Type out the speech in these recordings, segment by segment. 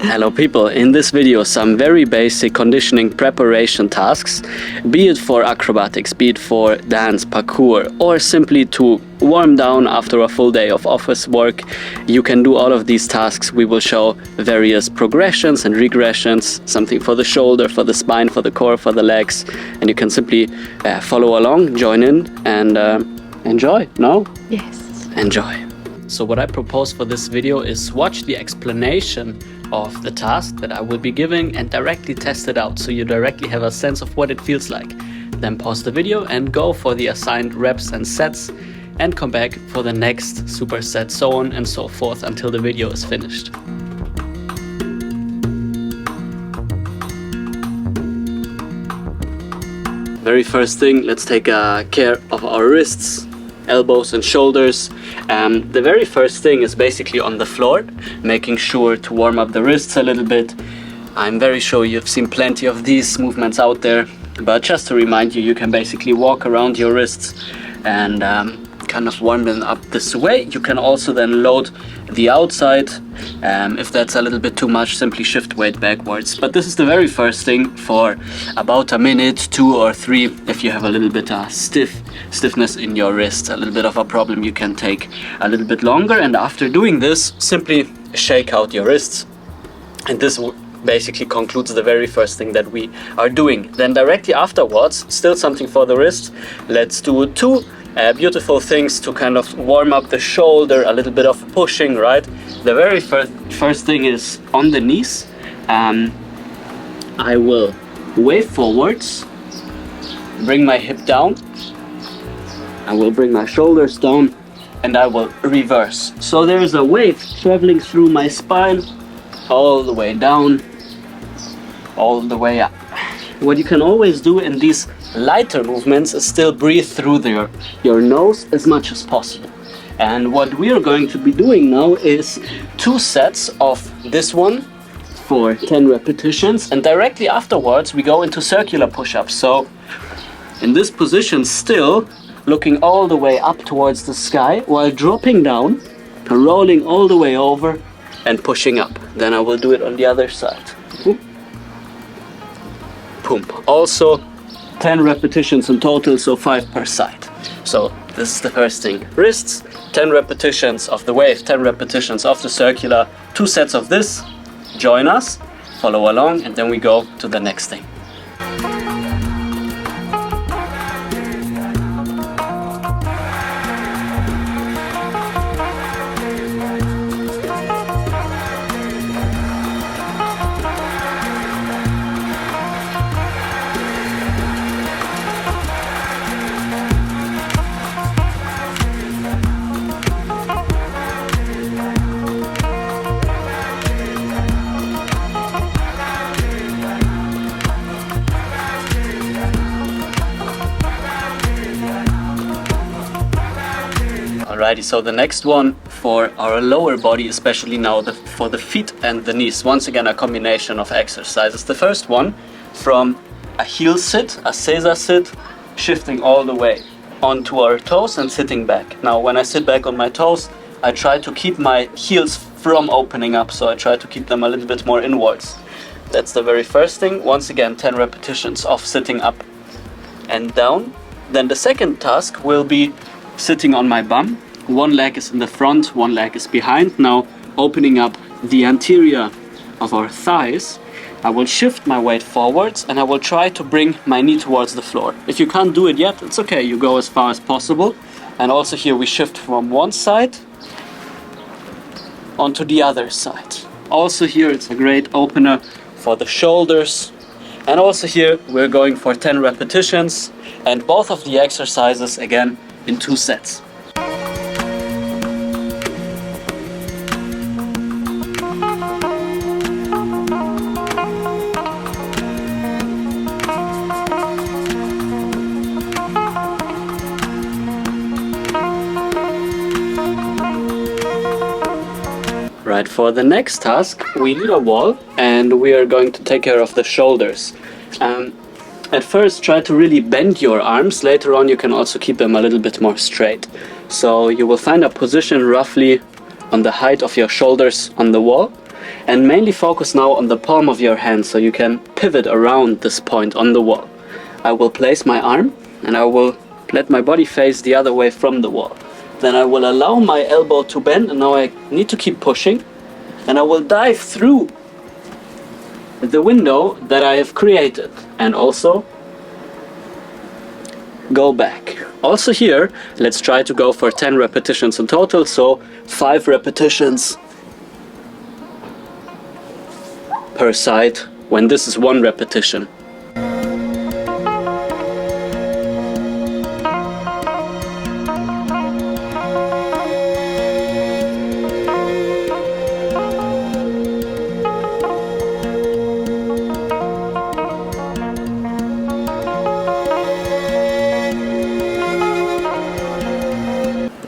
Hello people, in this video some very basic conditioning preparation tasks, be it for acrobatics, be it for dance, parkour, or simply to warm down after a full day of office work. You can do all of these tasks. We will show various progressions and regressions, something for the shoulder, for the spine, for the core, for the legs, and you can simply follow along, join in and enjoy, no? Yes. Enjoy. So what I propose for this video is watch the explanation of the task that I will be giving and directly test it out, so you directly have a sense of what it feels like. Then pause the video and go for the assigned reps and sets and come back for the next superset, so on and so forth until the video is finished. Very first thing, let's take care of our wrists, elbows and shoulders. The very first thing is basically on the floor, making sure to warm up the wrists a little bit. I'm very sure you've seen plenty of these movements out there, but just to remind you, you can basically walk around your wrists and kind of warm them up this way. You can also then load the outside. If that's a little bit too much, simply shift weight backwards. But this is the very first thing for about a minute, 2 or 3. If you have a little bit of stiffness in your wrist, a little bit of a problem, you can take a little bit longer. And after doing this, simply shake out your wrists. And this basically concludes the very first thing that we are doing. Then directly afterwards, still something for the wrist. Let's do 2 beautiful things to kind of warm up the shoulder, a little bit of pushing, right? The very first thing is on the knees. I will wave forwards, bring my hip down, I will bring my shoulders down, and I will reverse. So there is a wave traveling through my spine, all the way down, all the way up. What you can always do in these lighter movements is still breathe through your nose as much as possible. And what we are going to be doing now is 2 sets of this one for 10 repetitions, and directly afterwards we go into circular push-ups. So in this position, still looking all the way up towards the sky while dropping down, rolling all the way over and pushing up. Then I will do it on the other side. Boom. Also 10 repetitions in total, so 5 per side. So this is the first thing. Wrists, 10 repetitions of the wave, 10 repetitions of the circular, 2 sets of this. Join us, follow along, and then we go to the next thing. Alrighty, so the next one for our lower body, especially now for the feet and the knees. Once again, a combination of exercises. The first one from a heel sit, a Caesar sit, shifting all the way onto our toes and sitting back. Now, when I sit back on my toes, I try to keep my heels from opening up, so I try to keep them a little bit more inwards. That's the very first thing. Once again, 10 repetitions of sitting up and down. Then the second task will be sitting on my bum. One leg is in the front, one leg is behind. Now opening up the anterior of our thighs, I will shift my weight forwards and I will try to bring my knee towards the floor. If you can't do it yet, it's okay, you go as far as possible. And also here we shift from one side onto the other side. Also here it's a great opener for the shoulders. And also here we're going for 10 repetitions and both of the exercises again in 2 sets. Right, for the next task we need a wall and we are going to take care of the shoulders. At first try to really bend your arms, later on you can also keep them a little bit more straight. So you will find a position roughly on the height of your shoulders on the wall, and mainly focus now on the palm of your hand so you can pivot around this point on the wall. I will place my arm and I will let my body face the other way from the wall. Then I will allow my elbow to bend, and now I need to keep pushing, and I will dive through the window that I have created and also go back. Also here, let's try to go for 10 repetitions in total, so 5 repetitions per side when this is 1 repetition.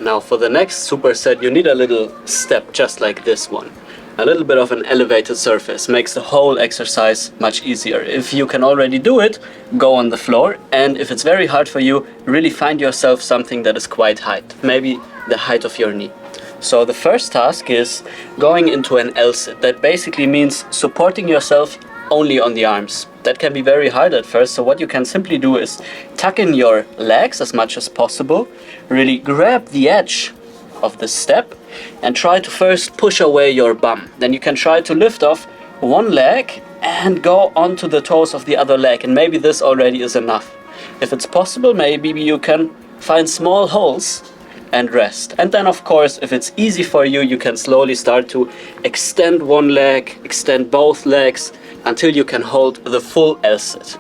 Now for the next superset, you need a little step just like this one. A little bit of an elevated surface makes the whole exercise much easier. If you can already do it, go on the floor, and if it's very hard for you, really find yourself something that is quite high, maybe the height of your knee. So the first task is going into an L-sit. That basically means supporting yourself only on the arms. That can be very hard at first, so what you can simply do is tuck in your legs as much as possible, really grab the edge of the step and try to first push away your bum. Then you can try to lift off one leg and go onto the toes of the other leg, and maybe this already is enough. If it's possible, maybe you can find small holes and rest. And then of course, if it's easy for you, you can slowly start to extend one leg, extend both legs, until you can hold the full L-sit.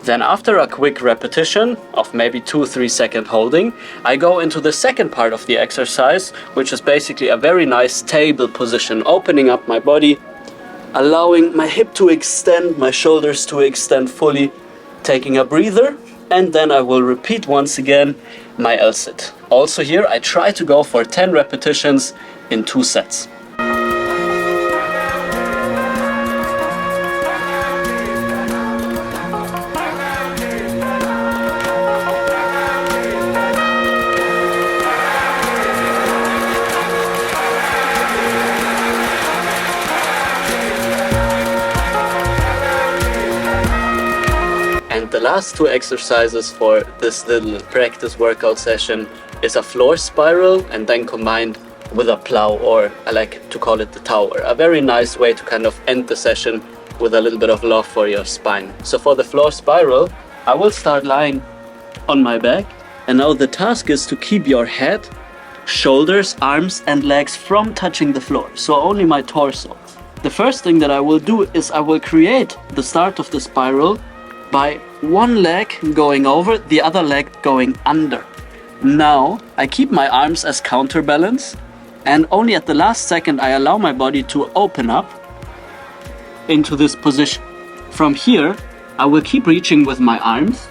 Then after a quick repetition of maybe 2-3 second holding, I go into the second part of the exercise, which is basically a very nice table position, opening up my body, allowing my hip to extend, my shoulders to extend fully, taking a breather, and then I will repeat once again my L-sit. Also here I try to go for 10 repetitions in 2 sets. And the last 2 exercises for this little practice workout session is a floor spiral and then combined with a plow, or I like to call it the tower. A very nice way to kind of end the session with a little bit of love for your spine. So for the floor spiral, I will start lying on my back, and now the task is to keep your head, shoulders, arms and legs from touching the floor, so only my torso. The first thing that I will do is I will create the start of the spiral by one leg going over, the other leg going under. Now I keep my arms as counterbalance, and only at the last second I allow my body to open up into this position. From here I will keep reaching with my arms,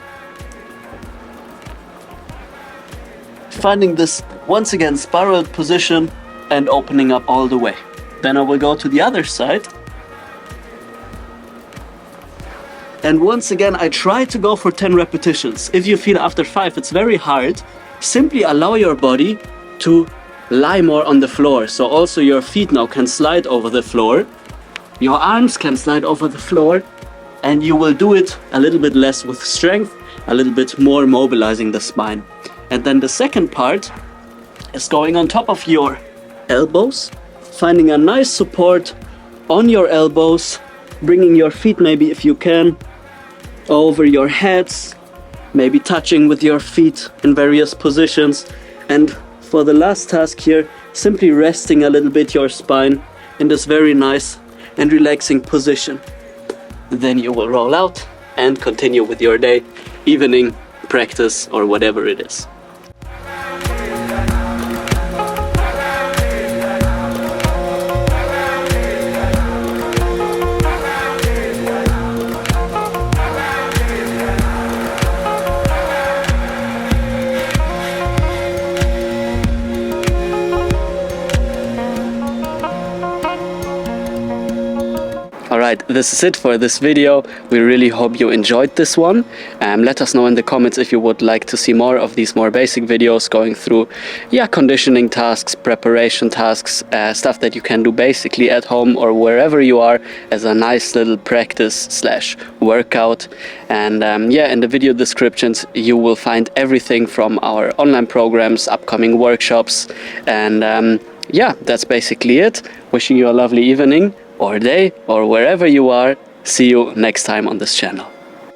finding this once again spiraled position and opening up all the way. Then I will go to the other side. And once again, I try to go for 10 repetitions. If you feel after 5 it's very hard, simply allow your body to lie more on the floor. So also your feet now can slide over the floor. Your arms can slide over the floor, and you will do it a little bit less with strength, a little bit more mobilizing the spine. And then the second part is going on top of your elbows, finding a nice support on your elbows, bringing your feet, maybe if you can, over your heads, maybe touching with your feet in various positions. And for the last task here, simply resting a little bit your spine in this very nice and relaxing position. Then you will roll out and continue with your day, evening practice or whatever it is. Alright, this is it for this video. We really hope you enjoyed this one. Let us know in the comments if you would like to see more of these more basic videos going through conditioning tasks, preparation tasks, stuff that you can do basically at home or wherever you are as a nice little practice / workout. And in the video descriptions you will find everything from our online programs, upcoming workshops, and that's basically it. Wishing you a lovely evening or day or wherever you are. See you next time on this channel.